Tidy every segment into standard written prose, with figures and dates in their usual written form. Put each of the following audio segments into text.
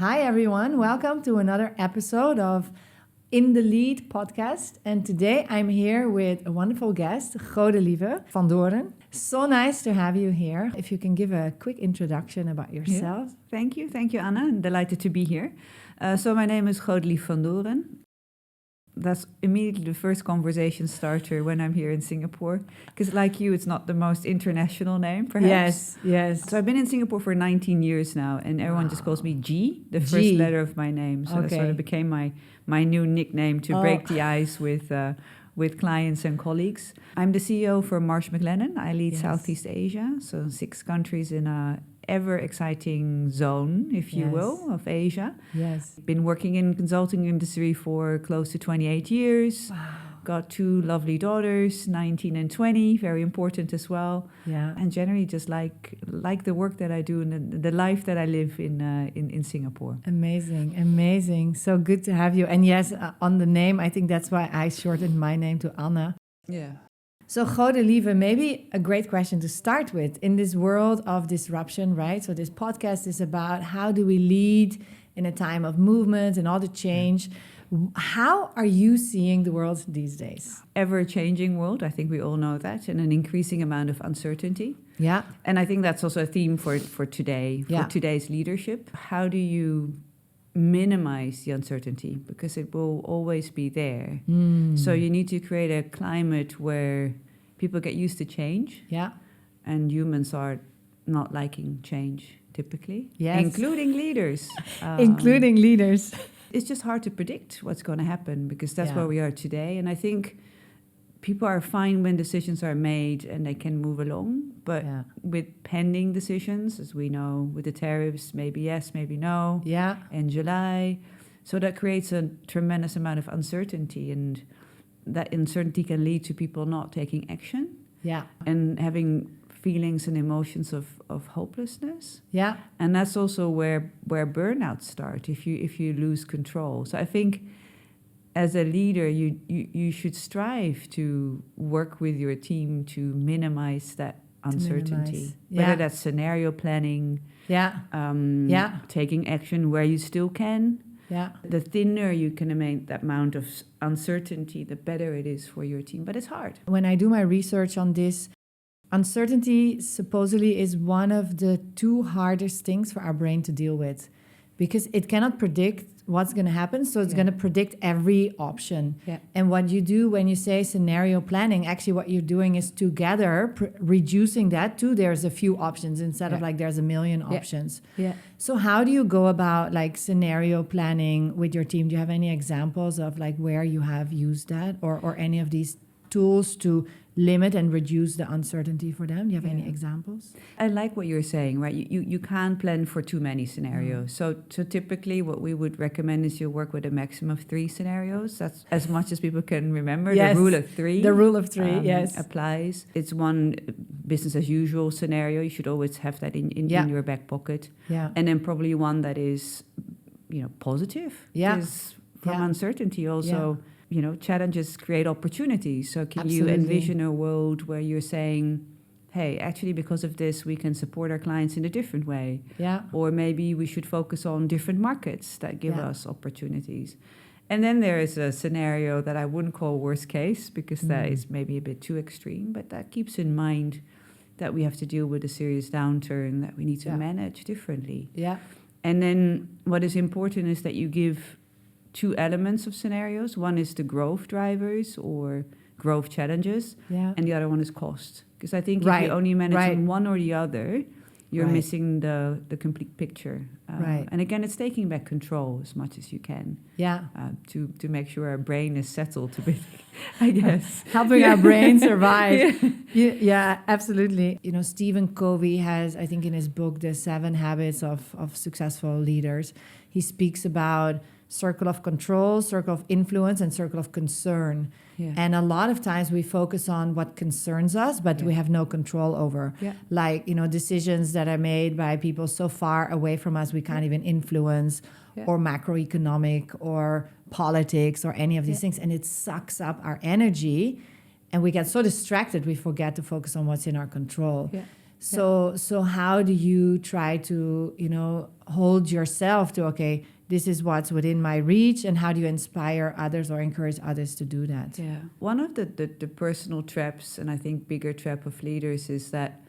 Hi, everyone. Welcome to another episode of In the Lead podcast. And today I'm here with a wonderful guest, Godelieve van Dooren. So nice to have you here. If you can give a quick introduction about yourself. Yeah. Thank you, Anna. I'm delighted to be here. So my name is Godelieve van Dooren. That's immediately the first conversation starter when I'm here in Singapore. Because like you, it's not the most international name, perhaps. Yes. So I've been in Singapore for 19 years now, and everyone just calls me G, the G. first letter of my name. So that Okay. sort of became my new nickname to break the ice with clients and colleagues. I'm the CEO for Marsh McLennan. I lead Southeast Asia, so 6 countries in a ever exciting zone, if you will, of Asia. Yes. Been working in consulting industry for close to 28 years. Wow. Got 2 lovely daughters, 19 and 20, very important as well. Yeah. And generally just like the work that I do and the life that I live in Singapore. Amazing. So good to have you. And yes, on the name, I think that's why I shortened my name to Anna. Yeah. So Godelieve, maybe a great question to start with. In this world of disruption, right? So this podcast is about how do we lead in a time of movement and all the change. How are you seeing the world these days? Ever-changing world, I think we all know that, and an increasing amount of uncertainty. Yeah. And I think that's also a theme for today, for today's leadership. How do you minimize the uncertainty? Because it will always be there. So you need to create a climate where people get used to change. Yeah. And humans are not liking change, typically. Yes. Including leaders. Including leaders. It's just hard to predict what's going to happen because that's where we are today. And I think people are fine when decisions are made and they can move along. But with pending decisions, as we know, with the tariffs, maybe yes, maybe no. Yeah. In July. So that creates a tremendous amount of uncertainty. And that uncertainty can lead to people not taking action. Yeah. And having feelings and emotions of hopelessness. Yeah. And that's also where burnouts start if you lose control. So I think as a leader, you should strive to work with your team to minimize that uncertainty. Whether that's scenario planning, taking action where you still can. Yeah. The thinner you can make that amount of uncertainty, the better it is for your team. But it's hard. When I do my research on this, uncertainty supposedly is one of the 2 hardest things for our brain to deal with because it cannot predict what's going to happen. So it's going to predict every option. Yeah. And what you do when you say scenario planning, actually what you're doing is together reducing that to there's a few options instead of like there's a million options. Yeah. So how do you go about like scenario planning with your team? Do you have any examples of like where you have used that or any of these tools to limit and reduce the uncertainty for them? Do you have any examples? I like what you're saying, right? You can't plan for too many scenarios. So typically what we would recommend is you work with a maximum of 3 scenarios. That's as much as people can remember. Yes. The rule of 3. The rule of 3, applies. It's one business as usual scenario. You should always have that in your back pocket. Yeah. And then probably one that is, positive. Yeah. Because from uncertainty also... challenges create opportunities. So can you envision a world where you're saying, hey, actually, because of this, we can support our clients in a different way. Yeah. Or maybe we should focus on different markets that give us opportunities. And then there is a scenario that I wouldn't call worst case because that is maybe a bit too extreme, but that keeps in mind that we have to deal with a serious downturn that we need to manage differently. Yeah. And then what is important is that you give 2 elements of scenarios. One is the growth drivers or growth challenges, and the other one is cost. Because I think if you only manage on one or the other, you're missing the complete picture. And again, it's taking back control as much as you can. Yeah. To make sure our brain is settled a bit, I guess. Helping our brain survive. Yeah, absolutely. Stephen Covey has, I think in his book, The 7 Habits of Successful Leaders, he speaks about circle of control, circle of influence, and circle of concern. Yeah. And a lot of times we focus on what concerns us, but we have no control over. Yeah. Like, decisions that are made by people so far away from us, we can't even influence, or macroeconomic, or politics, or any of these things. And it sucks up our energy, and we get so distracted, we forget to focus on what's in our control. Yeah. So how do you try to, hold yourself to, okay, this is what's within my reach, and how do you inspire others or encourage others to do that? Yeah. One of the personal traps, and I think bigger trap of leaders, is that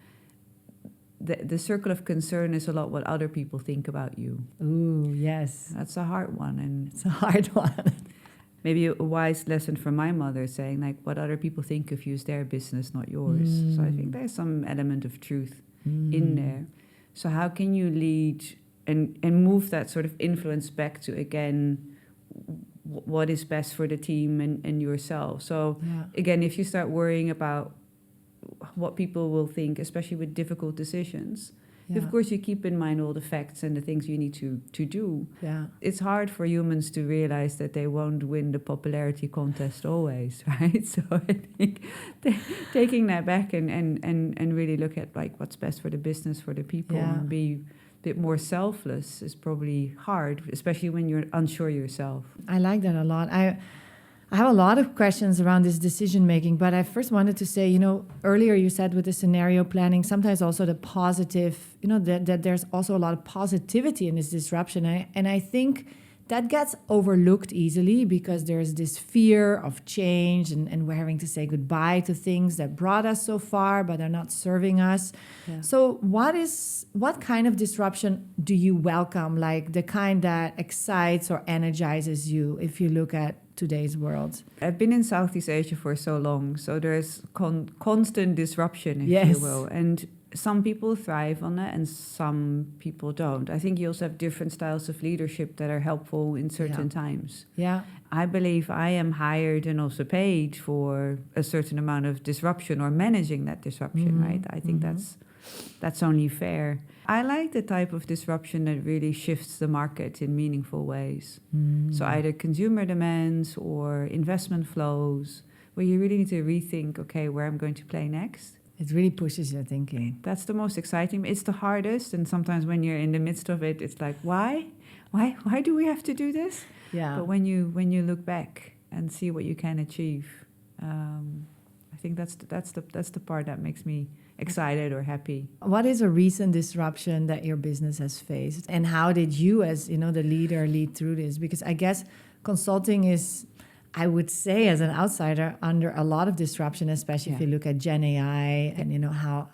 the circle of concern is a lot what other people think about you. Ooh, yes. That's a hard one. And it's a hard one. Maybe a wise lesson from my mother, saying like, what other people think of you is their business, not yours. So I think there's some element of truth in there. So how can you lead and move that sort of influence back to, again, what is best for the team and yourself? So again, if you start worrying about what people will think, especially with difficult decisions, of course you keep in mind all the facts and the things you need to do. It's hard for humans to realize that they won't win the popularity contest always, right? So I think taking that back and really look at like what's best for the business, for the people, and be a bit more selfless is probably hard, especially when you're unsure yourself. I like that a lot. I have a lot of questions around this decision making, but I first wanted to say, earlier you said with the scenario planning, sometimes also the positive, that there's also a lot of positivity in this disruption. And I think that gets overlooked easily because there's this fear of change and we're having to say goodbye to things that brought us so far, but are not serving us. So what kind of disruption do you welcome? Like the kind that excites or energizes you if you look at today's world? I've been in Southeast Asia for so long, so there's constant disruption, if you will. And some people thrive on it and some people don't. I think you also have different styles of leadership that are helpful in certain times. I believe I am hired and also paid for a certain amount of disruption or managing that disruption, right? I think that's only fair. I like the type of disruption that really shifts the market in meaningful ways. So either consumer demands or investment flows, where you really need to rethink, okay, where I'm going to play next. It really pushes your thinking. That's the most exciting. It's the hardest, and sometimes when you're in the midst of it, it's like, why do we have to do this? But when you look back and see what you can achieve, I think that's the part that makes me excited or happy. What is a recent disruption that your business has faced, and how did you, as the leader, lead through this? Because I guess consulting is, I would say, as an outsider, under a lot of disruption, especially if you look at Gen AI and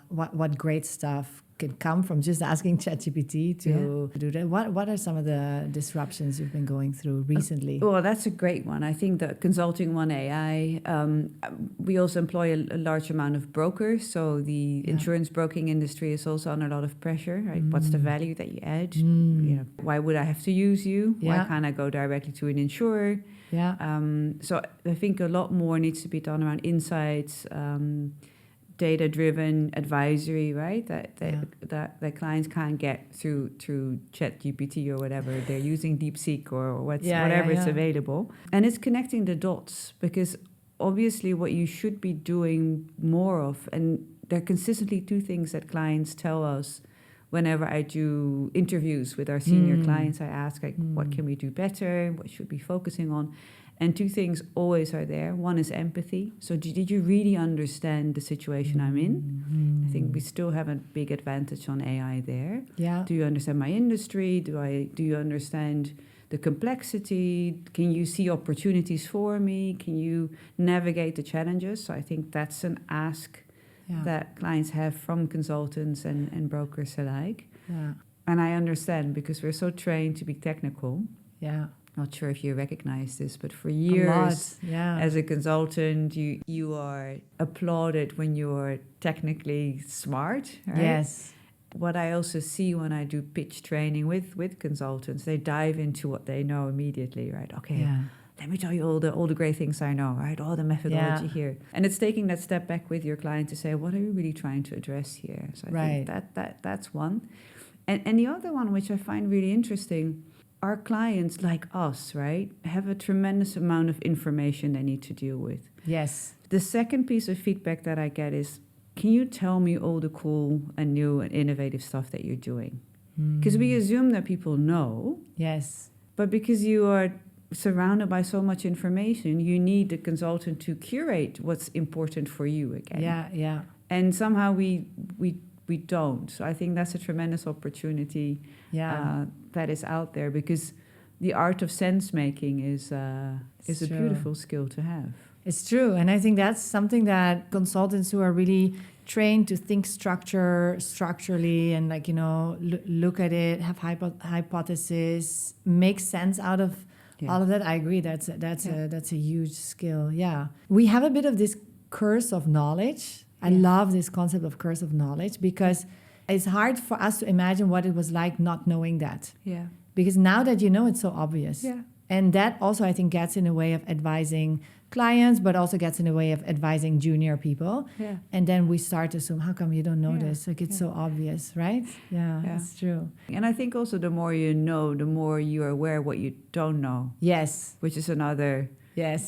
what great stuff could come from just asking ChatGPT to do that. What are some of the disruptions you've been going through recently? Well, that's a great one. I think the Consulting One AI, we also employ a large amount of brokers. So the insurance broking industry is also under a lot of pressure, right? What's the value that you add? Why would I have to use you? Why can't I go directly to an insurer? So I think a lot more needs to be done around insights, data-driven advisory, right? That clients can't get through ChatGPT or whatever. They're using DeepSeek or whatever is available. And it's connecting the dots, because obviously what you should be doing more of, and there are consistently two things that clients tell us whenever I do interviews with our senior clients. I ask, like, what can we do better? What should we be focusing on? And two things always are there. One is empathy. So did you really understand the situation I'm in? I think we still have a big advantage on AI there. Do you understand my industry? Do you understand the complexity? Can you see opportunities for me? Can you navigate the challenges? So I think that's an ask that clients have from consultants and brokers alike. And I understand, because we're so trained to be technical. Not sure if you recognize this, but for years as a consultant, you are applauded when you're technically smart, right? What I also see when I do pitch training with consultants, they dive into what they know immediately, right? Okay, let me tell you all the great things I know, right? All the methodology here. And it's taking that step back with your client to say, what are you really trying to address here? So I think that's one. And the other one, which I find really interesting, our clients, like us, right, have a tremendous amount of information they need to deal with. The second piece of feedback that I get is, can you tell me all the cool and new and innovative stuff that you're doing? Because we assume that people know. But because you are surrounded by so much information, you need the consultant to curate what's important for you again. And somehow we we don't. So I think that's a tremendous opportunity that is out there, because the art of sense making is a beautiful skill to have. It's true. And I think that's something that consultants who are really trained to think structurally and like, look at it, have hypothesis, make sense out of all of that. I agree. That's a huge skill. Yeah. We have a bit of this curse of knowledge. I love this concept of curse of knowledge, because it's hard for us to imagine what it was like not knowing that. Yeah. Because now that you know, it's so obvious. Yeah. And that also, I think, gets in the way of advising clients, but also gets in the way of advising junior people. Yeah. And then we start to assume, how come you don't know this? Like, it's so obvious, right? Yeah, that's true. And I think also the more you know, the more you are aware of what you don't know. Yes. Which is another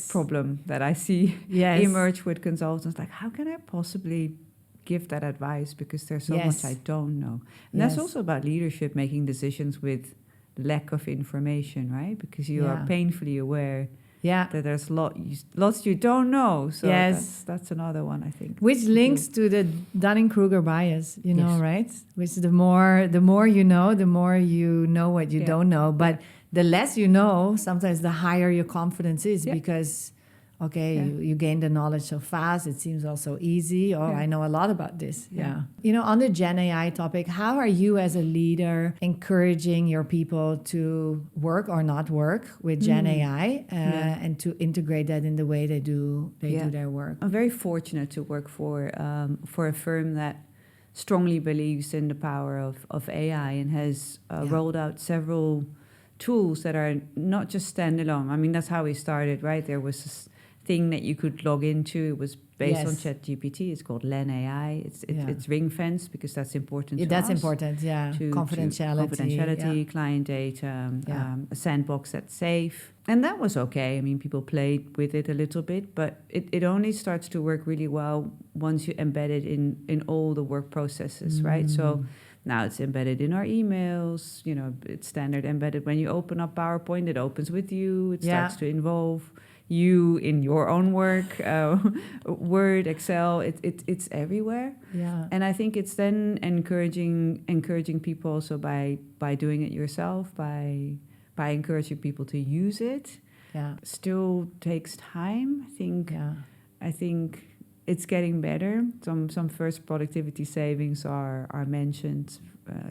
problem that I see emerge with consultants. Like, how can I possibly give that advice? Because there's so much I don't know. And that's also about leadership, making decisions with lack of information, right? Because you are painfully aware that there's lots you don't know. So that's another one, I think. Which links to the Dunning-Kruger bias, know, right? Which is the more you know, the more you know what you don't know. But the less you know, sometimes the higher your confidence is, because you gain the knowledge so fast. It seems also easy. I know a lot about this. On the Gen AI topic, how are you as a leader encouraging your people to work or not work with Gen AI and to integrate that in the way they do their work? I'm very fortunate to work for a firm that strongly believes in the power of AI and has rolled out several tools that are not just standalone. I mean, that's how we started, right? There was this thing that you could log into. It was based on ChatGPT. It's called Len AI. It's ring fenced because that's important to us. That's important, confidentiality, client data, a sandbox that's safe. And that was okay. I mean, people played with it a little bit, but it only starts to work really well once you embed it in all the work processes, right? So now it's embedded in our emails. It's standard embedded. When you open up PowerPoint, it opens with you. It starts to involve you in your own work, Word, Excel, it's everywhere. Yeah. And I think it's then encouraging people also by doing it yourself, by encouraging people to use it. Yeah. Still takes time. I think it's getting better. Some first productivity savings are mentioned,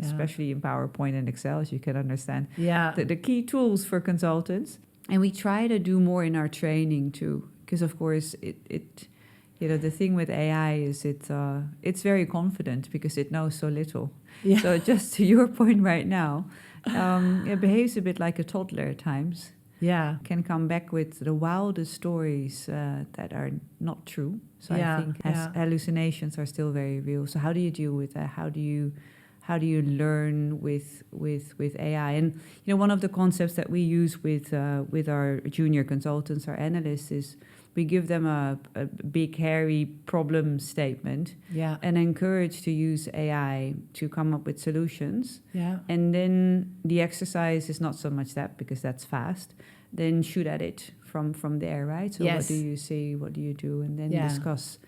especially in PowerPoint and Excel, as you can understand. Yeah. The key tools for consultants. And we try to do more in our training too, because of course the thing with AI is it's very confident because it knows so little. Yeah. So just to your point right now, it behaves a bit like a toddler at times. Yeah, can come back with the wildest stories that are not true. So I think hallucinations are still very real. So how do you deal with that? How do you learn with AI? And one of the concepts that we use with our junior consultants, our analysts, is we give them a big hairy problem statement and encourage to use AI to come up with solutions. Yeah. And then the exercise is not so much that, because that's fast. Then shoot at it from there, right? So what do you see? What do you do? And then discuss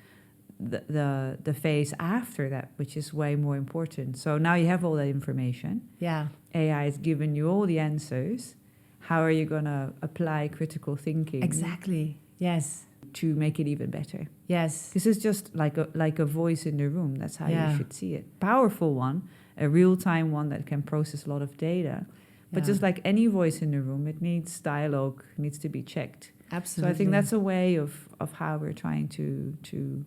the phase after that, which is way more important. So now you have all that information. Yeah. AI has given you all the answers. How are you going to apply critical thinking? Exactly. Yes. To make it even better. Yes. This is just like a voice in the room. That's how you should see it. Powerful one, a real-time one that can process a lot of data. But just like any voice in the room, it needs dialogue, needs to be checked. Absolutely. So I think that's a way of how we're trying to do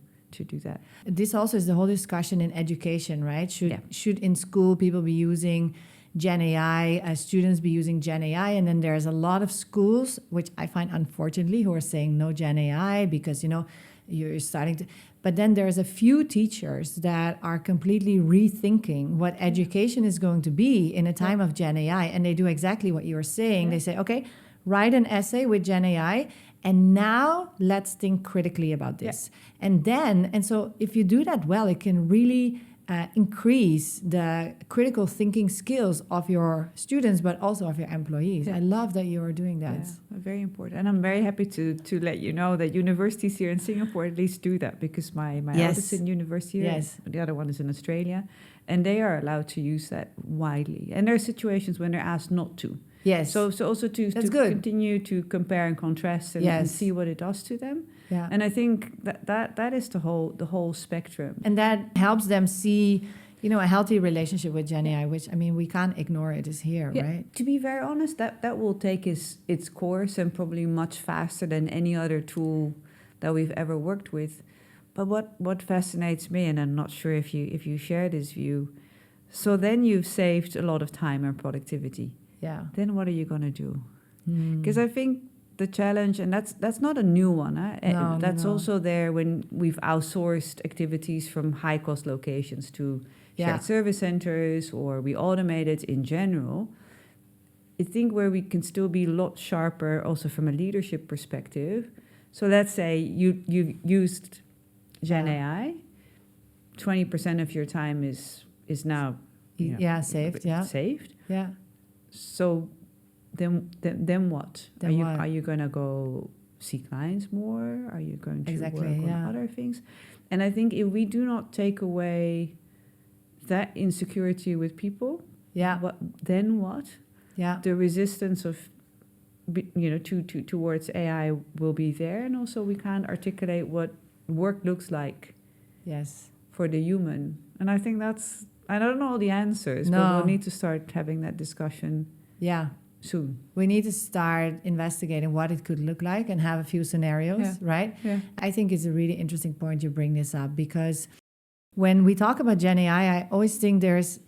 that. This also is the whole discussion in education, right? Should in school people be using Gen AI, students be using Gen AI? And then there's a lot of schools, which I find unfortunately, who are saying no Gen AI because, you're starting to... But then there's a few teachers that are completely rethinking what education is going to be in a time of Gen AI. And they do exactly what you were saying. Yeah. They say, okay, write an essay with Gen AI, and now let's think critically about this. Yeah. And so if you do that well, it can really increase the critical thinking skills of your students, but also of your employees. Yeah. I love that you are doing that. Yeah, very important. And I'm very happy to let you know that universities here in Singapore at least do that, because my Yes. eldest is in university here, Yes. the other one is in Australia, and they are allowed to use that widely. And there are situations when they're asked not to. Yes. So also to good. continue to compare and contrast and Yes. see what it does to them. Yeah. And I think that is the whole spectrum. And that helps them see, a healthy relationship with Gen AI, which, I mean, we can't ignore it is here, right? To be very honest, that will take its course, and probably much faster than any other tool that we've ever worked with. But what fascinates me, and I'm not sure if you share this view, so then you've saved a lot of time and productivity. Yeah. Then what are you going to do? Because I think the challenge, and that's not a new one. That's No. also there when we've outsourced activities from high-cost locations to shared service centers, or we automate it in general. I think where we can still be a lot sharper also from a leadership perspective. So let's say you've used Gen AI, 20% of your time is now Saved. saved. Yeah. So then what? Then what? Are you going to go see clients more? Are you going to work on other things? And I think if we do not take away that insecurity with people, then what? Yeah. The resistance of towards AI will be there, and also we can't articulate what work looks like. Yes. For the human. And I think I don't know all the answers, but we'll need to start having that discussion. Yeah. Soon. We need to start investigating what it could look like and have a few scenarios, right? Yeah. I think it's a really interesting point you bring this up, because when we talk about Gen AI, I always think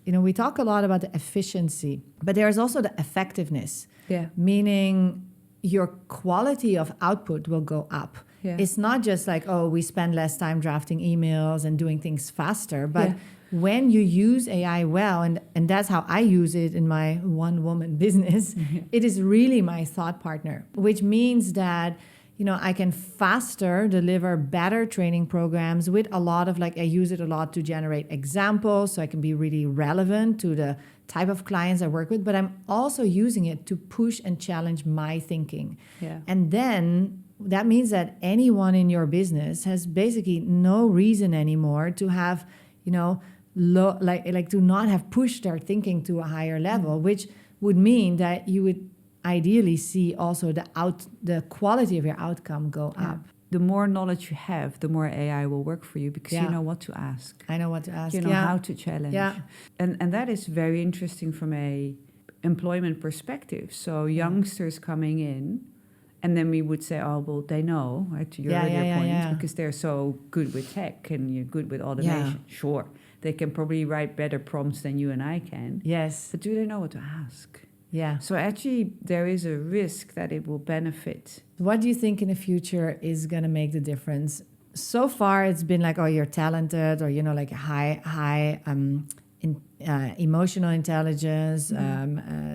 we talk a lot about the efficiency, but there's also the effectiveness, meaning your quality of output will go up. Yeah. It's not just like, we spend less time drafting emails and doing things faster, but when you use AI well, and that's how I use it in my one-woman business, it is really my thought partner, which means that, I can faster deliver better training programs with a lot of, I use it a lot to generate examples, so I can be really relevant to the type of clients I work with, but I'm also using it to push and challenge my thinking. Yeah. And then that means that anyone in your business has basically no reason anymore to have, to not have pushed their thinking to a higher level, which would mean that you would ideally see also the quality of your outcome go up. The more knowledge you have, the more AI will work for you, because you know what to ask. I know what to ask. You know how to challenge. Yeah. And that is very interesting from a employment perspective. So youngsters coming in, and then we would say, they know, right, to your earlier point, because they're so good with tech and you're good with automation. Yeah. Sure, they can probably write better prompts than you and I can. Yes. But do they know what to ask? Yeah. So actually, there is a risk that it will benefit. What do you think in the future is going to make the difference? So far, it's been like, you're talented, or, high emotional intelligence,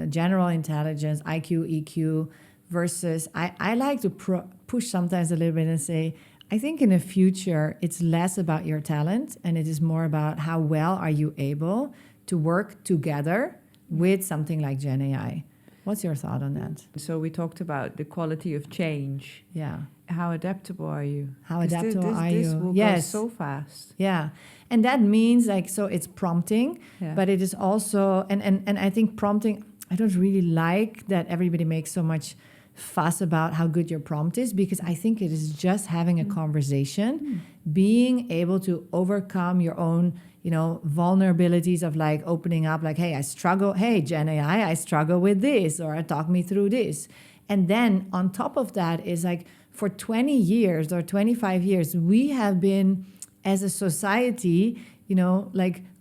general intelligence, IQ, EQ, versus I like to push sometimes a little bit and say, I think in the future, it's less about your talent, and it is more about how well are you able to work together with something like Gen AI. What's your thought on that? So we talked about the quality of change. Yeah. How adaptable are you? How adaptable are you? This will go so fast. Yeah. And that means so it's prompting, but it is also, and I think prompting, I don't really like that everybody makes so much fuss about how good your prompt is, because I think it is just having a conversation, being able to overcome your own vulnerabilities of opening up, hey, Gen AI, I struggle with this, or talk me through this. And then on top of that is for 20 years or 25 years, we have been, as a society,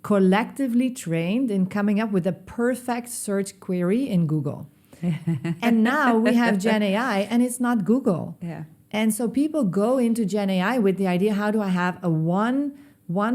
collectively trained in coming up with a perfect search query in Google. And now we have Gen AI, and it's not Google. Yeah. And so people go into Gen AI with the idea, how do I have a one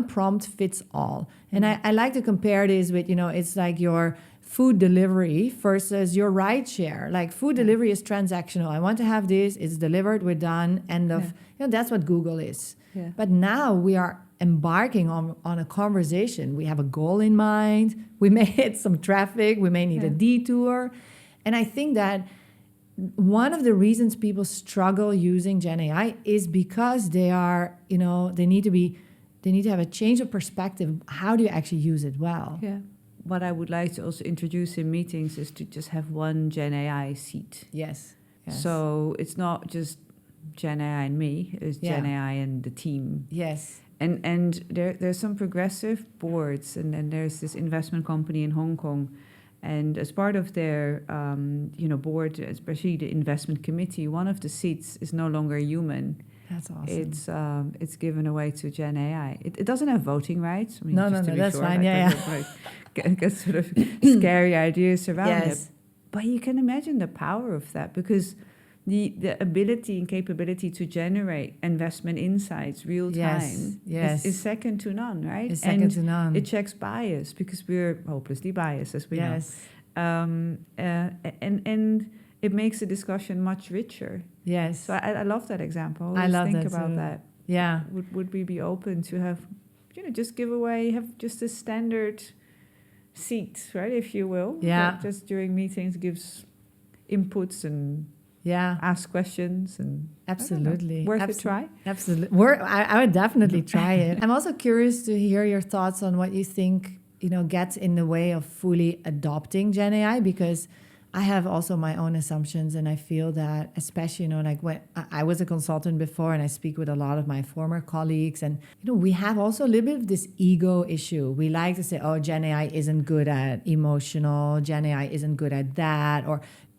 prompt fits all? And I like to compare this with, it's like your food delivery versus your ride share. Food delivery is transactional. I want to have this, it's delivered, we're done, end of, that's what Google is. Yeah. But now we are embarking on a conversation. We have a goal in mind. We may hit some traffic. We may need a detour. And I think that one of the reasons people struggle using Gen AI is because they are, they need to have a change of perspective. How do you actually use it well? Yeah. What I would like to also introduce in meetings is to just have one Gen AI seat. Yes. So it's not just Gen AI and me, it's Gen AI and the team. Yes. And there's some progressive boards, and then there's this investment company in Hong Kong, and as part of their board, especially the investment committee, one of the seats is no longer human. That's awesome. It's given away to Gen AI. It doesn't have voting rights. I mean, no, that's sure, fine. Get sort of scary ideas around it. But you can imagine the power of that, because the ability and capability to generate investment insights real time is second to none, right? It's second to none. It checks bias, because we're hopelessly biased, as we know. And it makes the discussion much richer. Yes. So I love that example. I love think that about too. that. Yeah. Would we be open to have, just give away, have just a standard seat, right, if you will? Yeah. That just during meetings gives inputs and ask questions, and absolutely worth a try. Absolutely, I would definitely try it. I'm also curious to hear your thoughts on what you think gets in the way of fully adopting Gen AI, because I have also my own assumptions, and I feel that, especially, like when I was a consultant before, and I speak with a lot of my former colleagues, and we have also a little bit of this ego issue. We like to say, oh, Gen AI isn't good at emotional, Gen AI isn't good at that,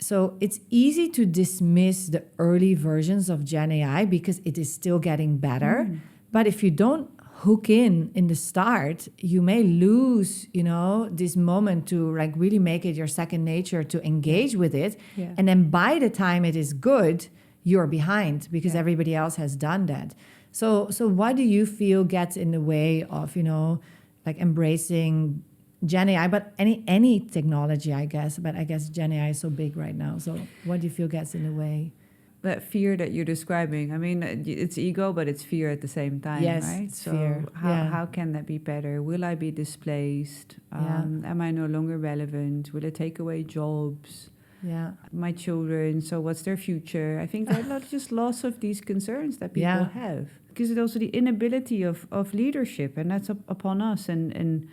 so it's easy to dismiss the early versions of Gen AI because it is still getting better. But if you don't hook in the start, you may lose, this moment to like really make it your second nature, to engage with it. Yeah. And then by the time it is good, you're behind because everybody else has done that. So what do you feel gets in the way of, like embracing Gen AI, but any technology, I guess. But I guess Gen AI is so big right now. So what do you feel gets in the way? That fear that you're describing, I mean, it's ego, but it's fear at the same time, right? It's fear. How can that be better? Will I be displaced? Am I no longer relevant? Will it take away jobs? Yeah. My children, so what's their future? I think there are just lots of these concerns that people have. Because it's also the inability of leadership, and that's upon us, and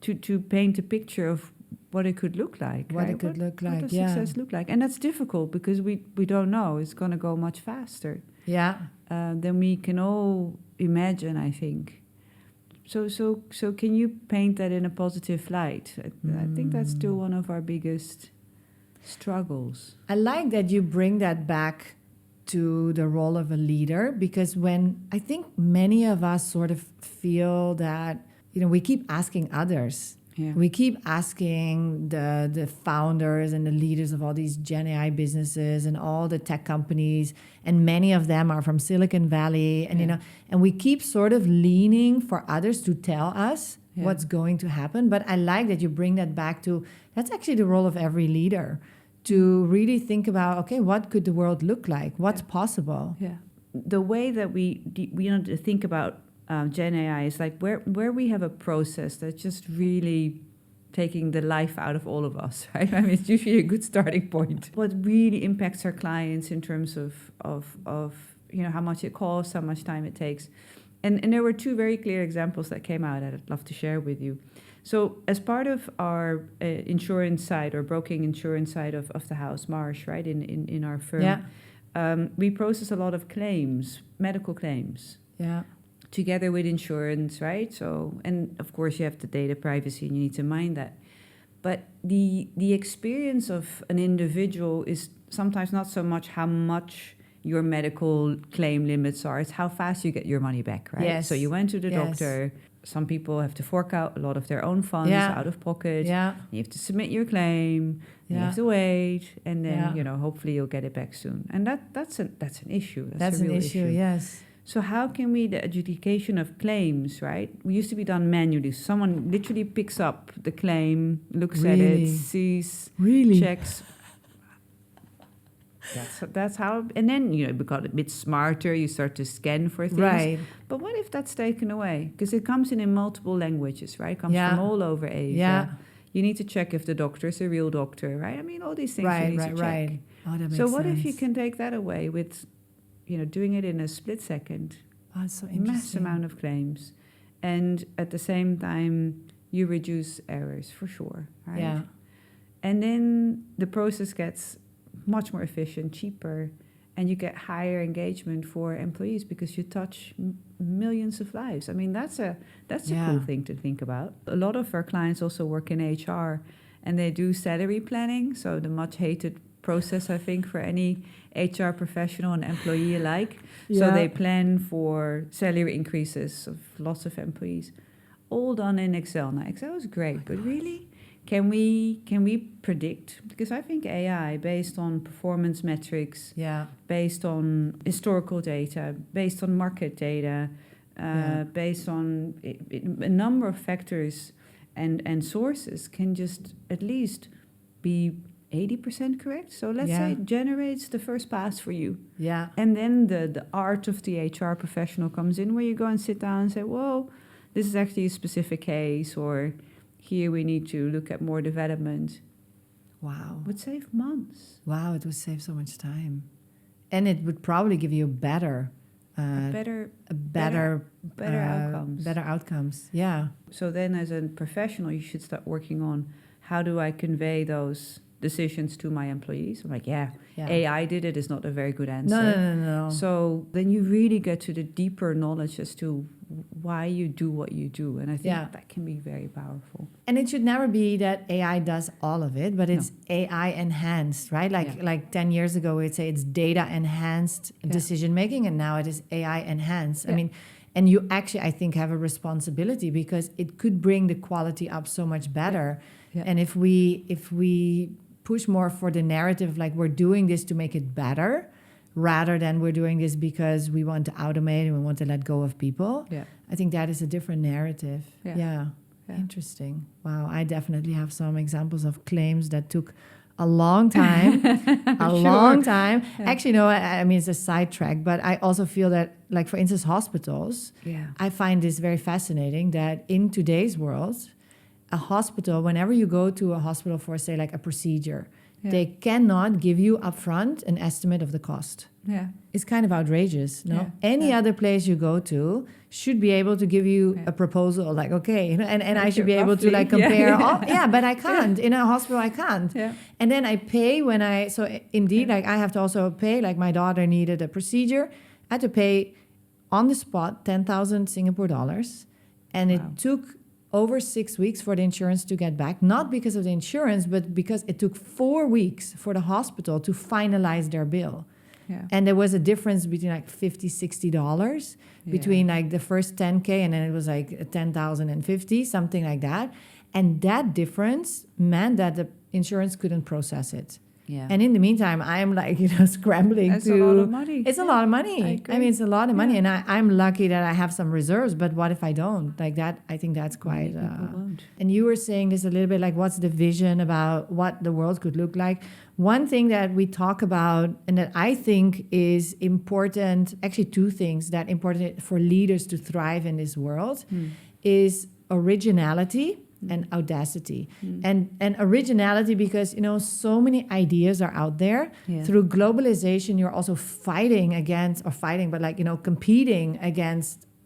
to paint a picture of what it could look like. What it could look like, what does success look like? And that's difficult because we don't know. It's going to go much faster than we can all imagine, I think. So can you paint that in a positive light? I think that's still one of our biggest struggles. I like that you bring that back to the role of a leader, because when I think many of us sort of feel that, we keep asking others. Yeah. We keep asking the founders and the leaders of all these Gen AI businesses and all the tech companies, and many of them are from Silicon Valley, and and we keep sort of leaning for others to tell us what's going to happen. But I like that you bring that back to, that's actually the role of every leader, to really think about, okay, what could the world look like? What's possible? Yeah. The way that we think about Gen AI is like where we have a process that's just really taking the life out of all of us, right? I mean, it's usually a good starting point. What really impacts our clients in terms of how much it costs, how much time it takes. And there were two very clear examples that came out that I'd love to share with you. So as part of our insurance side or broking insurance side of the house, Marsh, right, in our firm, we process a lot of claims, medical claims. Yeah. Together with insurance, right? So, and of course you have the data privacy and you need to mind that. But the experience of an individual is sometimes not so much how much your medical claim limits are, it's how fast you get your money back, right? Yes. So you went to the doctor. Some people have to fork out a lot of their own funds out of pocket. Yeah. You have to submit your claim. You have to wait, and then hopefully you'll get it back soon. And that's an issue. That's a real issue. Yes. So how can we, the adjudication of claims, right? We used to be done manually. Someone literally picks up the claim, looks at it, sees, checks. That's how, and then, you got a bit smarter, you start to scan for things. Right. But what if that's taken away? Because it comes in multiple languages, right? It comes from all over Asia. Yeah. You need to check if the doctor is a real doctor, right? I mean, all these things you need to check. Right. Oh, that makes So what sense. if you can take that away with, doing it in a split second? Oh, that's so Mass interesting. amount of claims. And at the same time, you reduce errors for sure, right? Yeah. And then the process gets much more efficient, cheaper, and you get higher engagement for employees because you touch millions of lives. I mean, that's a cool thing to think about. A lot of our clients also work in HR, and they do salary planning, so the much hated process, I think, for any HR professional and employee alike. So they plan for salary increases of lots of employees, all done in Excel. Now, Excel is great, but really, can we predict? Because I think AI, based on performance metrics, based on historical data, based on market data, based on a number of factors and sources, can just at least be 80% correct. So let's say it generates the first pass for you. Yeah. And then the art of the HR professional comes in, where you go and sit down and say, whoa, this is actually a specific case, or here we need to look at more development. Wow. Would save months. Wow, it would save so much time. And it would probably give you better Better outcomes. Better outcomes, yeah. So then as a professional, you should start working on, how do I convey those decisions to my employees? I'm like, AI did it is not a very good answer. No. So then you really get to the deeper knowledge as to why you do what you do. And I think that can be very powerful. And it should never be that AI does all of it, but it's AI enhanced, right? Like 10 years ago, we'd say it's data enhanced decision making, and now it is AI enhanced. I mean, and you actually, I think, have a responsibility, because it could bring the quality up so much better. And if we push more for the narrative, like we're doing this to make it better, rather than we're doing this because we want to automate and we want to let go of people. I think that is a different narrative. Yeah. Interesting. Wow. I definitely have some examples of claims that took a long time, long time. Actually, no, I mean, it's a sidetrack, but I also feel that, like, for instance, hospitals, I find this very fascinating that in today's world, a hospital, whenever you go to a hospital for, say, like a procedure, they cannot give you upfront an estimate of the cost. It's kind of outrageous. No, any other place you go to should be able to give you a proposal, like, okay, and I should be able to, like, compare. But I can't in a hospital. I can't. And then I pay so indeed, like, I have to also pay. Like, my daughter needed a procedure. I had to pay on the spot 10,000 Singapore dollars, and it took over 6 weeks for the insurance to get back, not because of the insurance, but because it took 4 weeks for the hospital to finalize their bill. And there was a difference between like $50, $60 between like the first 10K, and then it was like 10,050, something like that. And that difference meant that the insurance couldn't process it. And in the meantime, I'm like, scrambling That's a lot of money. It's a lot of money. I mean, it's a lot of money. And I'm lucky that I have some reserves, but what if I don't? Like that, I think that's quite... and you were saying this a little bit, like, what's the vision about what the world could look like? One thing that we talk about, and that I think is important, actually two things that important for leaders to thrive in this world, is originality and audacity. And originality, because so many ideas are out there. Through globalization, you're also competing against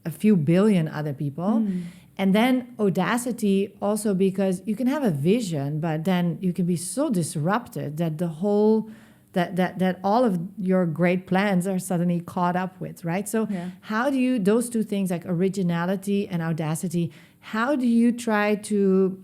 a few billion other people. And then audacity also, because you can have a vision, but then you can be so disrupted that the whole that all of your great plans are suddenly caught up with, right? So how do you, those two things, like originality and audacity, how do you try to,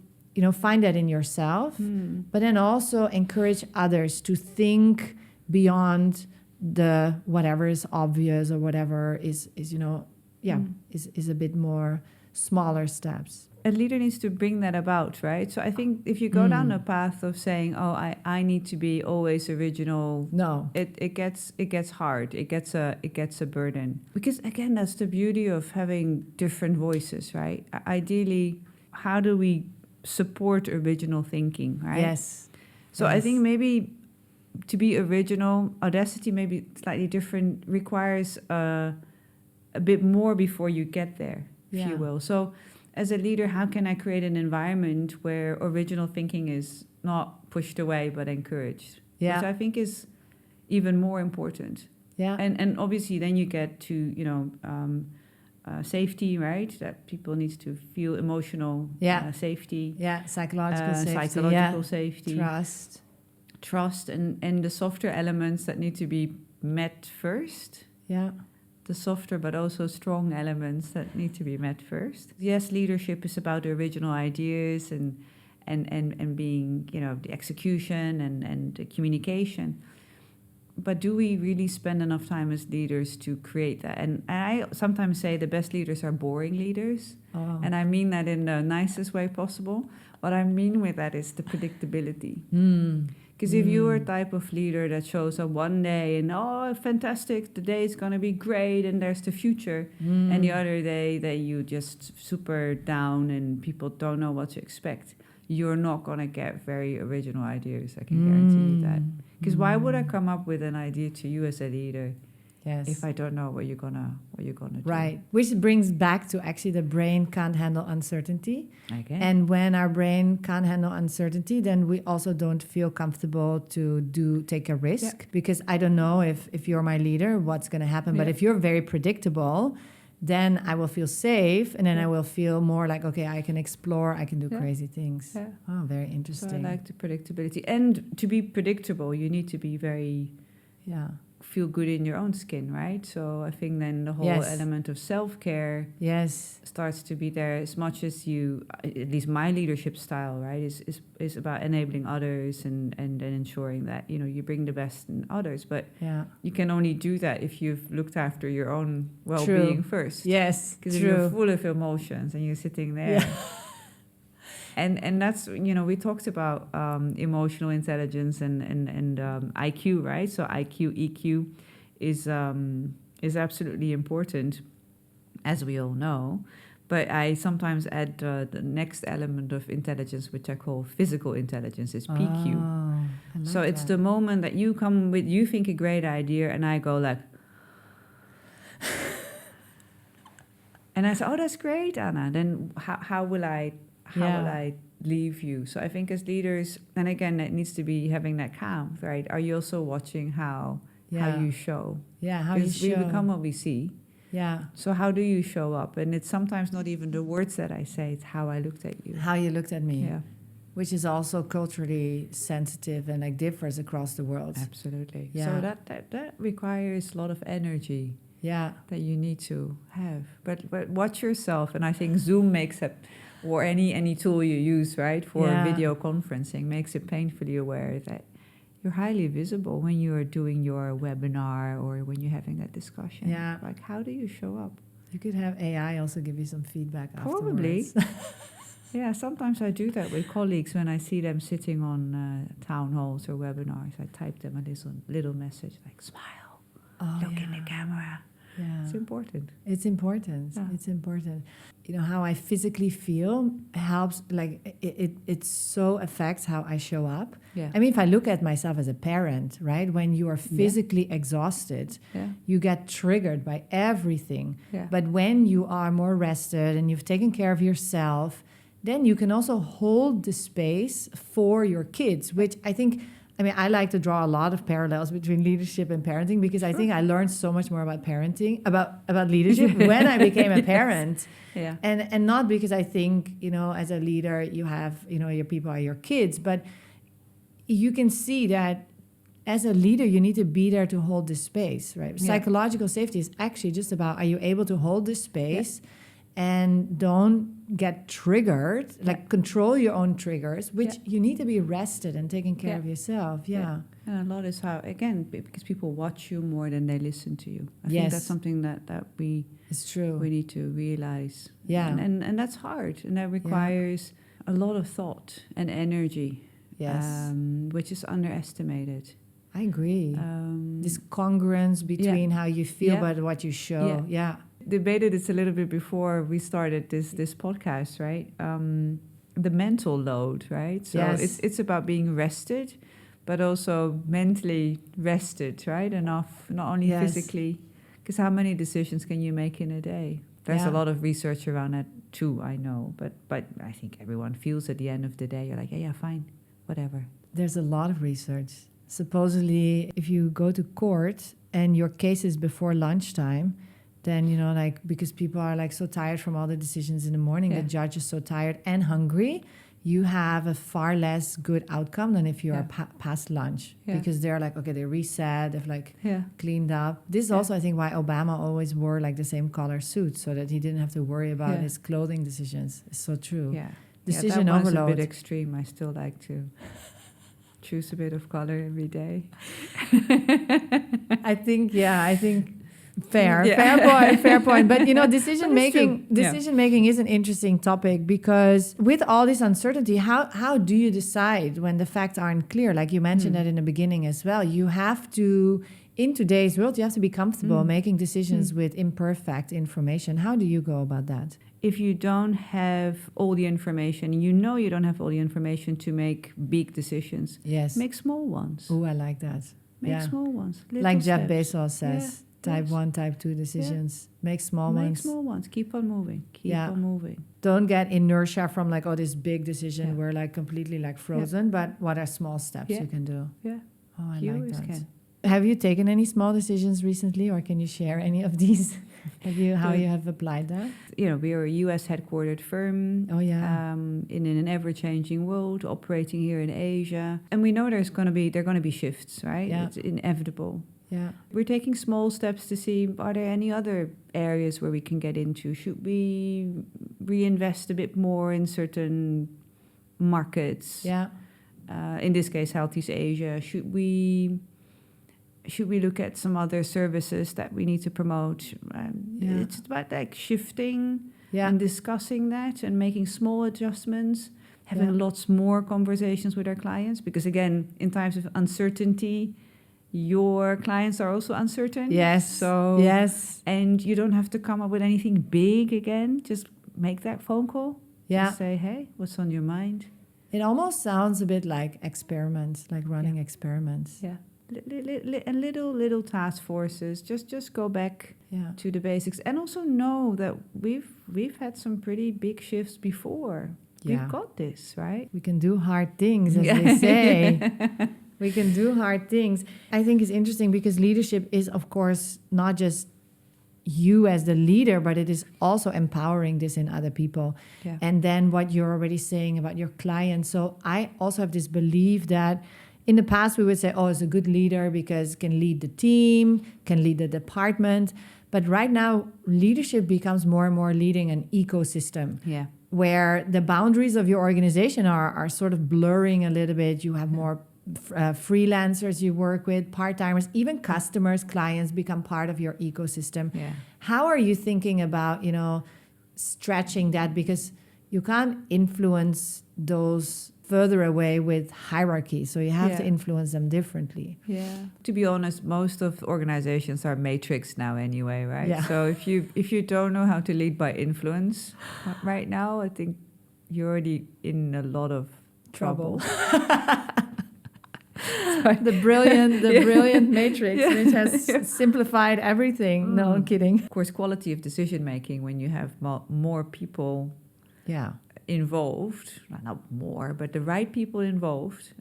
find that in yourself, but then also encourage others to think beyond the whatever is obvious or whatever is a bit more smaller steps? A leader needs to bring that about, right? So I think if you go down a path of saying, I need to be always original, it gets hard. It gets a burden. Because again, that's the beauty of having different voices, right? Ideally, how do we support original thinking, right? Yes. So I think maybe to be original, Audacity may be slightly different, requires a bit more before you get there, if you will. So as a leader, how can I create an environment where original thinking is not pushed away but encouraged? Yeah. Which I think is even more important. Yeah. And obviously then you get to, safety, right? That people need to feel emotional safety. Yeah, psychological safety. Trust and the softer elements that need to be met first. Yeah. The softer but also strong elements that need to be met first. Yes, leadership is about the original ideas and being, the execution and the communication. But do we really spend enough time as leaders to create that? And I sometimes say the best leaders are boring leaders. Oh. And I mean that in the nicest way possible. What I mean with that is the predictability. Because if you're a type of leader that shows up one day and, fantastic, the day is going to be great and there's the future. And the other day that you just super down and people don't know what to expect, you're not going to get very original ideas. I can guarantee you that. Because why would I come up with an idea to you as a leader if I don't know what you're gonna do? Right. Which brings back to actually the brain can't handle uncertainty. Okay. And when our brain can't handle uncertainty, then we also don't feel comfortable to take a risk. Because I don't know if you're my leader, what's going to happen. But if you're very predictable, then I will feel safe, and then I will feel more like, okay, I can explore, I can do crazy things. Yeah. Oh, very interesting. So I like the predictability. And to be predictable, you need to be very... feel good in your own skin, right? So I think then the whole element of self-care starts to be there as much as you, at least my leadership style, right, is about enabling others and ensuring that, you bring the best in others. But you can only do that if you've looked after your own well-being first. Yes, because if you're full of emotions and you're sitting there... Yeah. And that's, we talked about emotional intelligence and IQ, right? So IQ, EQ is absolutely important, as we all know. But I sometimes add the next element of intelligence, which I call physical intelligence, is PQ. Oh, so it's the moment that you come with, you think a great idea, and I go like... and I say, oh, that's great, Anna. Then how will I leave you? So I think as leaders, and again, it needs to be having that calm, right? Are you also watching how you show? Yeah, how you show. We become what we see. Yeah. So how do you show up? And it's sometimes not even the words that I say, it's how I looked at you. How you looked at me. Yeah. Which is also culturally sensitive and differs across the world. Absolutely. Yeah. So that requires a lot of energy. Yeah. That you need to have. But watch yourself, and I think Zoom makes it, or any tool you use, right, for video conferencing, makes it painfully aware that you're highly visible when you are doing your webinar or when you're having that discussion. Yeah. Like, how do you show up? You could have AI also give you some feedback Probably. afterwards. Yeah, sometimes I do that with colleagues when I see them sitting on town halls or webinars. I type them a little message like, smile, look in the camera. Yeah. It's important. It's important. Yeah. It's important. How I physically feel helps, like it so affects how I show up. Yeah. I mean, if I look at myself as a parent, right, when you are physically exhausted, you get triggered by everything. Yeah. But when you are more rested and you've taken care of yourself, then you can also hold the space for your kids, which I like to draw a lot of parallels between leadership and parenting, because I think I learned so much more about parenting, about leadership when I became a parent. Yeah. And not because I think, as a leader, you have, your people are your kids, but you can see that as a leader, you need to be there to hold this space, right? Yeah. Psychological safety is actually just about, are you able to hold this space and don't get triggered, like control your own triggers, which you need to be rested and taking care of yourself. Yeah. And a lot is how, again, because people watch you more than they listen to you. I think that's something that we need to realize. Yeah. And that's hard, and that requires a lot of thought and energy. Yes. Which is underestimated. I agree. This congruence between how you feel but what you show. Yeah. Debated this a little bit before we started this podcast, right? The mental load, right? So it's about being rested, but also mentally rested, right? Enough, not only physically. Because how many decisions can you make in a day? There's a lot of research around that too, I know. But I think everyone feels at the end of the day, you're like, yeah, fine, whatever. There's a lot of research. Supposedly, if you go to court and your case is before lunchtime, then, you know, like, because people are like so tired from all the decisions in the morning, the judge is so tired and hungry, you have a far less good outcome than if you are past lunch. Because they're like, okay, they reset, they've like cleaned up. This is also, I think, why Obama always wore like the same color suit, so that he didn't have to worry about his clothing decisions. It's so true. Yeah. Decision that overload. A bit extreme. I still like to choose a bit of color every day. I think fair point. But you know, decision making is an interesting topic, because with all this uncertainty, how do you decide when the facts aren't clear? Like you mentioned that in the beginning as well. You have to, in today's world, you have to be comfortable making decisions with imperfect information. How do you go about that? If you don't have all the information, you know you don't have all the information to make big decisions. Yes. Make small ones. Oh, I like that. Make small ones. Like Jeff steps. Bezos says, type 1, type 2 decisions. Make small ones. Make small ones. Keep on moving. Keep on moving. Don't get inertia from like, oh, this big decision. We're like completely like frozen. But what are small steps you can do? Yeah. Oh, I You like always that. can. Have you taken any small decisions recently, or can you share any of these? How you have applied that? You know, we are a US headquartered firm. Oh, yeah. In an ever-changing world, operating here in Asia, and we know there are going to be shifts, right? Yeah. It's inevitable. Yeah. We're taking small steps to see, are there any other areas where we can get into? Should we reinvest a bit more in certain markets? Yeah. In this case, Southeast Asia. Should we look at some other services that we need to promote? It's about like shifting and discussing that and making small adjustments, having lots more conversations with our clients. Because again, in times of uncertainty, your clients are also uncertain. Yes. And you don't have to come up with anything big again. Just make that phone call. Yeah. Just say, hey, what's on your mind? It almost sounds a bit like experiments, like running experiments. Yeah. And little task forces. Just go back to the basics, and also know that we've had some pretty big shifts before. We've got this, right? We can do hard things, as they say. We can do hard things. I think it's interesting because leadership is, of course, not just you as the leader, but it is also empowering this in other people. Yeah. And then what you're already saying about your clients. So I also have this belief that in the past we would say, oh, it's a good leader because can lead the team, can lead the department. But right now, leadership becomes more and more leading an ecosystem. Yeah. Where the boundaries of your organization are sort of blurring a little bit. You have more freelancers you work with, part-timers, even customers, clients become part of your ecosystem. Yeah. How are you thinking about, stretching that? Because you can't influence those further away with hierarchy, so you have to influence them differently. Yeah. To be honest, most of organizations are matrix now anyway, right? Yeah. So if you don't know how to lead by influence right now, I think you're already in a lot of trouble. The brilliant matrix, which has simplified everything. No, I'm kidding. Of course, quality of decision making when you have more people involved, not more, but the right people involved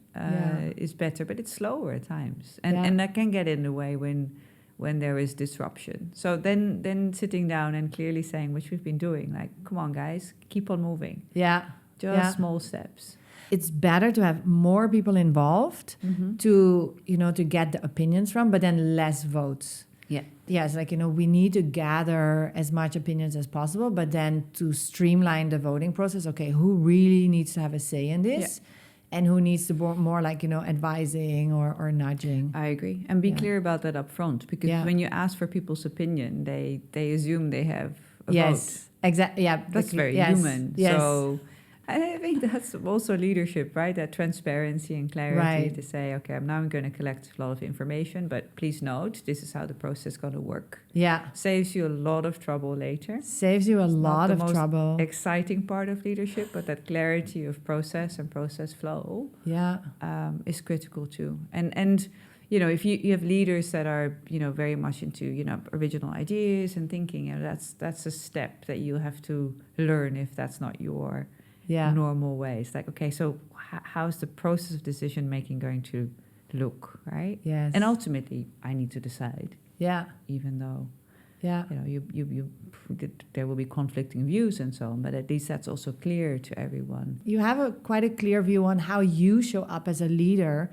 is better, but it's slower at times. And that can get in the way when there is disruption. So then sitting down and clearly saying, which we've been doing, like, come on, guys, keep on moving. Yeah. Just small steps. It's better to have more people involved to get the opinions from, but then less votes. Yeah. Yes, like, we need to gather as much opinions as possible, but then to streamline the voting process, okay, who really needs to have a say in this? Yeah. And who needs to more like, advising or nudging. I agree. And be clear about that up front, because when you ask for people's opinion, they assume they have a vote. Exactly. Yeah. That's very human. Yes. So And I think that's also leadership, right? That transparency and clarity Right. to say, okay, now I'm going to collect a lot of information, but please note, this is how the process is going to work. Yeah. Saves you a lot of trouble later. Saves you a lot of trouble. Exciting part of leadership, but that clarity of process and process flow is critical too. And you know, if you have leaders that are, you know, very much into, you know, original ideas and thinking, you know, that's a step that you have to learn if that's not your normal way. It's like, okay, so how's the process of decision making going to look, right? Yes. And ultimately, I need to decide. Yeah. Even though, you know, there will be conflicting views and so on, but at least that's also clear to everyone. You have quite a clear view on how you show up as a leader,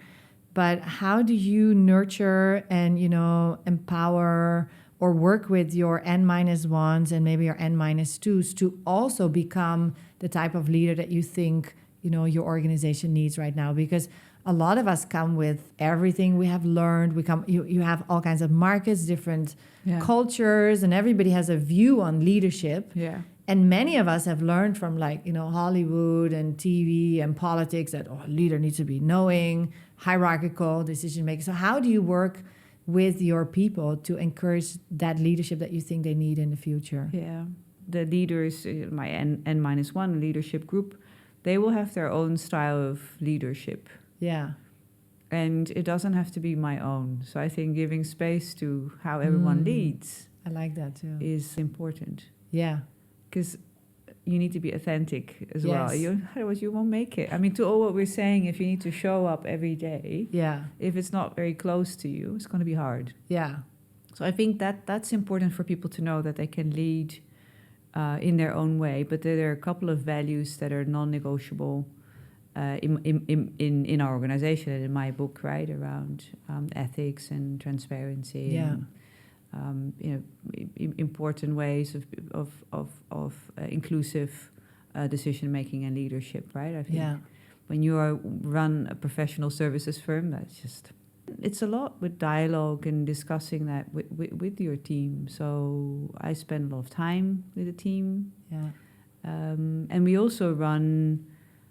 but how do you nurture and, you know, empower or work with your N-1s and maybe your N-2s to also become the type of leader that you think, you know, your organization needs right now? Because a lot of us come with everything we have learned. You have all kinds of markets, different cultures, and everybody has a view on leadership. Yeah. And many of us have learned from, like, you know, Hollywood and TV and politics that a leader needs to be knowing, hierarchical, decision making. So how do you work with your people to encourage that leadership that you think they need in the future? Yeah. The leaders, my N-1 leadership group, they will have their own style of leadership. Yeah. And it doesn't have to be my own. So I think giving space to how everyone leads, I like that too, is important. Yeah. Because you need to be authentic as well. Yes. Otherwise you won't make it. I mean, to all what we're saying, if you need to show up every day, if it's not very close to you, it's going to be hard. Yeah. So I think that's important for people to know, that they can lead in their own way, but there are a couple of values that are non-negotiable in our organization and in my book, right, around ethics and transparency. And, you know, important ways of inclusive decision making and leadership, right? I think when you run a professional services firm, it's a lot with dialogue and discussing that with your team. So I spend a lot of time with the team. And we also run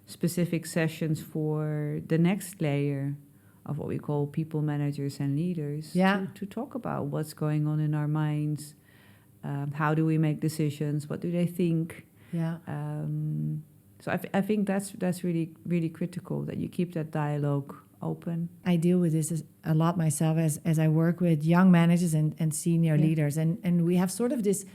specific sessions for the next layer of what we call people managers and leaders, to talk about what's going on in our minds, how do we make decisions, what do they think. So I think that's really, really critical, that you keep that dialogue open. I deal with this a lot myself as I work with young managers and senior leaders. And we have sort of this,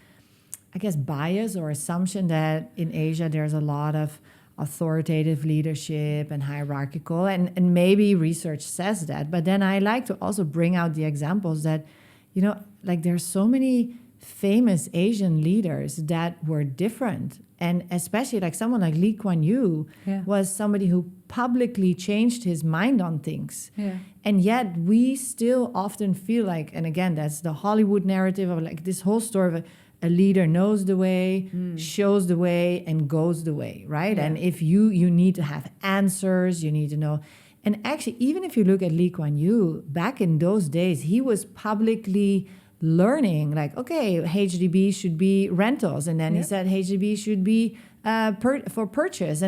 I guess, bias or assumption that in Asia there's a lot of authoritative leadership and hierarchical, and maybe research says that, but then I like to also bring out the examples that, you know, like there's so many famous Asian leaders that were different, and especially like someone like Lee Kuan Yew was somebody who publicly changed his mind on things, and yet we still often feel like, and again, that's the Hollywood narrative of like this whole story of a leader knows the way, shows the way, and goes the way, right? And if you need to have answers, you need to know. And actually, even if you look at Lee Kuan Yew, back in those days, he was publicly learning, like, okay, HDB should be rentals. And then he said HDB should be for purchase.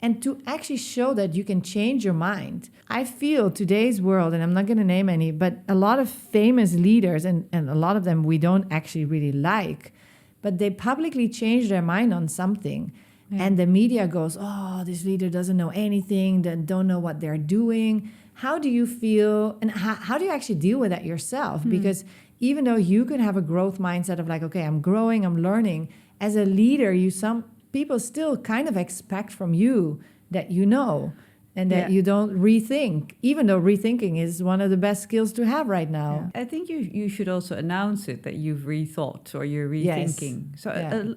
And to actually show that you can change your mind. I feel today's world, and I'm not going to name any, but a lot of famous leaders, and a lot of them we don't actually really like, but they publicly change their mind on something. And the media goes, oh, this leader doesn't know anything, they don't know what they're doing. How do you feel, and how do you actually deal with that yourself? Because even though you can have a growth mindset of like, okay, I'm growing, I'm learning, as a leader, people still kind of expect from you that you know, and that you don't rethink, even though rethinking is one of the best skills to have right now. I think you should also announce it, that you've rethought or you're rethinking. So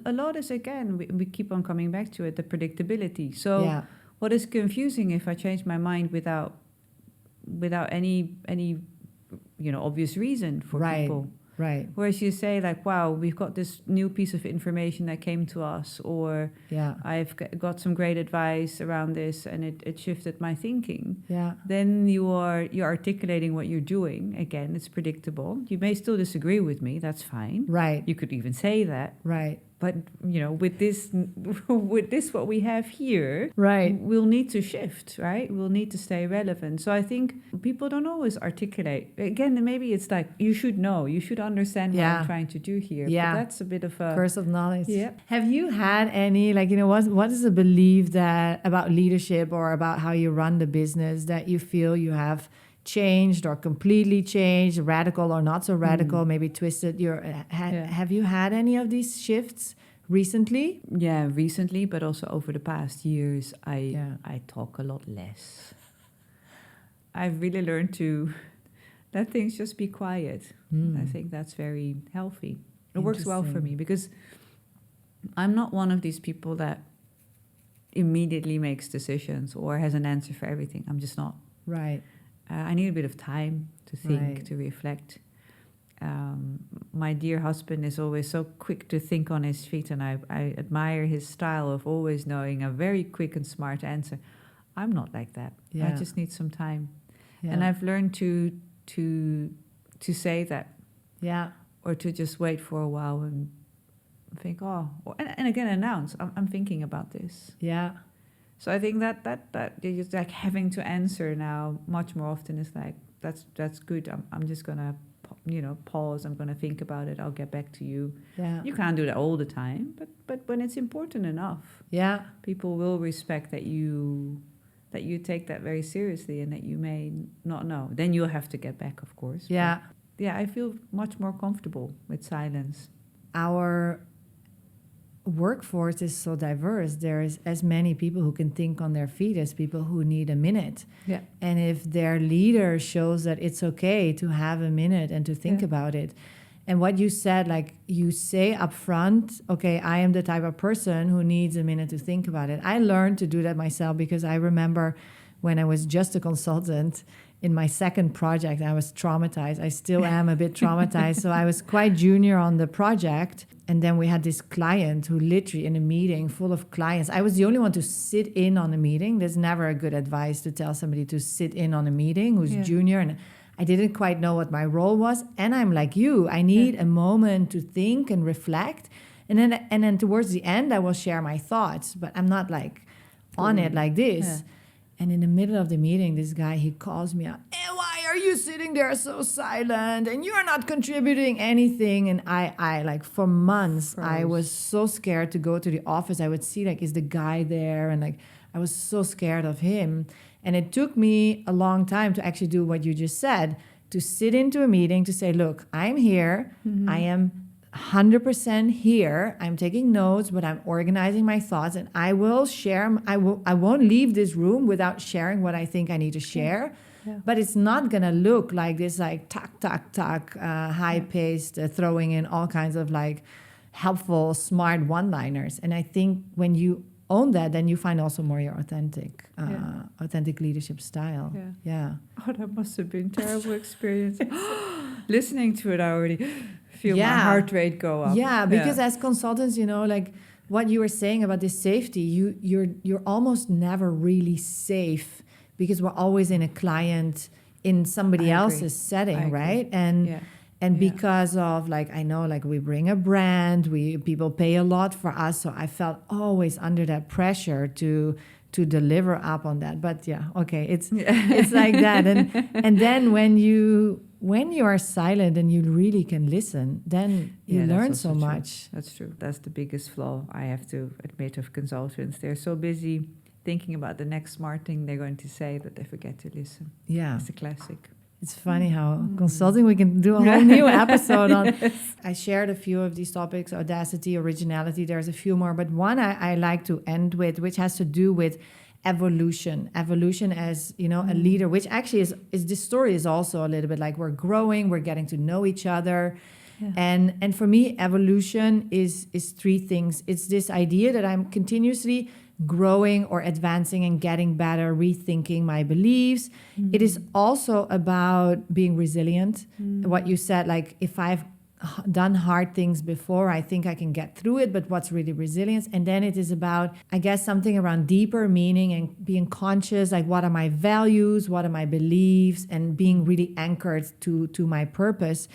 a lot is, again, we keep on coming back to it, the predictability. So what is confusing if I change my mind without any you know, obvious reason for people. Right. Whereas you say like, wow, we've got this new piece of information that came to us, or I've got some great advice around this and it shifted my thinking. Then you're articulating what you're doing. Again, it's predictable. You may still disagree with me. That's fine. Right. You could even say that. Right. but with this what we have here, Right. we'll need to shift, right? We'll need to stay relevant. So I think people don't always articulate. Again, maybe it's like, you should know, you should understand what I'm trying to do here. Yeah. But that's a bit of a curse of knowledge. Yeah. Have you had any, what is a belief that about leadership or about how you run the business that you feel you have changed or completely changed, radical or not so radical, maybe twisted have you had any of these shifts recently? Yeah, recently, but also over the past years, I talk a lot less. I've really learned to let things just be quiet. I think that's very healthy. It works well for me because I'm not one of these people that immediately makes decisions or has an answer for everything. I'm just not. Right. I need a bit of time to think, Right. to reflect. My dear husband is always so quick to think on his feet, and I admire his style of always knowing a very quick and smart answer. I'm not like that. Yeah. I just need some time. Yeah. And I've learned to say that, Yeah. or to just wait for a while and think, and again announce, I'm thinking about this. Yeah. So I think that just like having to answer now much more often is like, that's good. I'm just gonna pause. I'm gonna think about it. I'll get back to you. Yeah. You can't do that all the time, but when it's important enough, Yeah. people will respect that you take that very seriously and that you may not know. Then you'll have to get back, of course. Yeah. But yeah, I feel much more comfortable with silence. Our workforce is so diverse. There is as many people who can think on their feet as people who need a minute. Yeah. And if their leader shows that it's okay to have a minute and to think about it, and what you said, like you say up front, okay, I am the type of person who needs a minute to think about it. I learned to do that myself because I remember when I was just a consultant in my second project, I was traumatized. I still am a bit traumatized. So I was quite junior on the project. And then we had this client who literally in a meeting full of clients, I was the only one to sit in on a meeting. There's never a good advice to tell somebody to sit in on a meeting who's junior. And I didn't quite know what my role was. And I'm like you, I need a moment to think and reflect. And then towards the end, I will share my thoughts, but I'm not like on it like this. Yeah. And in the middle of the meeting, this guy, he calls me out, why are you sitting there so silent? And you're not contributing anything. And I like for months, I was so scared to go to the office. I would see like, is the guy there? And like, I was so scared of him. And it took me a long time to actually do what you just said, to sit into a meeting, to say, look, I'm here. I am 100% here. I'm taking notes, but I'm organizing my thoughts, and I will share. I won't leave this room without sharing what I think I need to share. Yeah. But it's not gonna look like this, like talk, high-paced, throwing in all kinds of like helpful, smart one-liners. And I think when you own that, then you find also more your authentic leadership style. Yeah. Oh, that must have been a terrible experience. Listening to it, I already feel my heart rate go up. Yeah, because as consultants, like what you were saying about this safety, you're almost never really safe because we're always in a client in somebody else's setting, right? And because of like, I know like we bring a brand, people pay a lot for us, so I felt always under that pressure to deliver up on that. But it's like that. And then when you are silent and you really can listen, then you learn so much. That's true. That's the biggest flaw I have to admit of consultants. They're so busy thinking about the next smart thing they're going to say that they forget to listen. Yeah. It's a classic. It's funny how consulting, we can do a whole new episode on. I shared a few of these topics, Audacity, Originality. There's a few more, but one I like to end with, which has to do with evolution as a leader, which actually is this story is also a little bit like we're growing, we're getting to know each other. And for me, evolution is three things. It's this idea that I'm continuously growing or advancing and getting better, rethinking my beliefs. It is also about being resilient. What you said, like if I've done hard things before, I think I can get through it, but what's really resilience? And then it is about, I guess, something around deeper meaning and being conscious, like what are my values, what are my beliefs, and being really anchored to my purpose.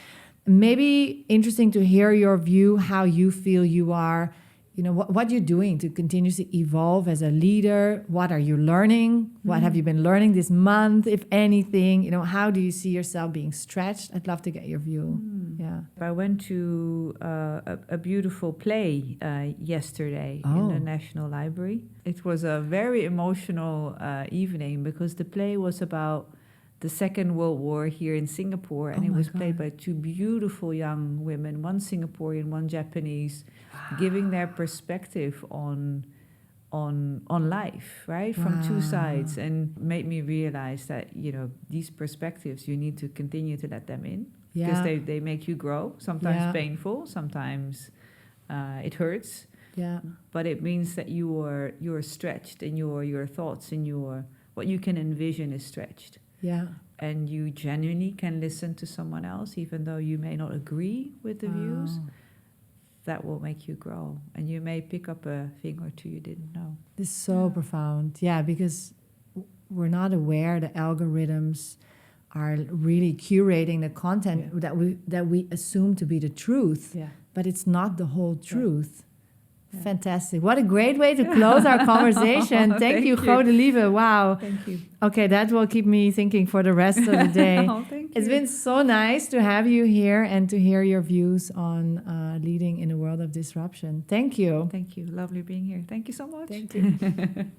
Maybe interesting to hear your view, how you feel you are, what you're doing to continuously evolve as a leader. What are you learning? What have you been learning this month, if anything? How do you see yourself being stretched? I'd love to get your view. Yeah. I went to a beautiful play yesterday in the National Library. It was a very emotional evening because the play was about the Second World War here in Singapore, and it was played by two beautiful young women, one Singaporean, one Japanese, giving their perspective on life, right, from two sides, and made me realize that these perspectives, you need to continue to let them in because they make you grow. Sometimes painful, sometimes it hurts. Yeah, but it means that you're stretched, and your thoughts and what you can envision is stretched. Yeah. And you genuinely can listen to someone else, even though you may not agree with the views. That will make you grow. And you may pick up a thing or two you didn't know. This is so profound. Yeah, because we're not aware the algorithms are really curating the content that we assume to be the truth. Yeah. But it's not the whole truth. Yeah. Fantastic. What a great way to close our conversation. Thank you, Godelieve. Wow. Thank you. Okay, that will keep me thinking for the rest of the day. Thank you. It's been so nice to have you here and to hear your views on leading in a world of disruption. Thank you. Thank you. Lovely being here. Thank you so much. Thank you.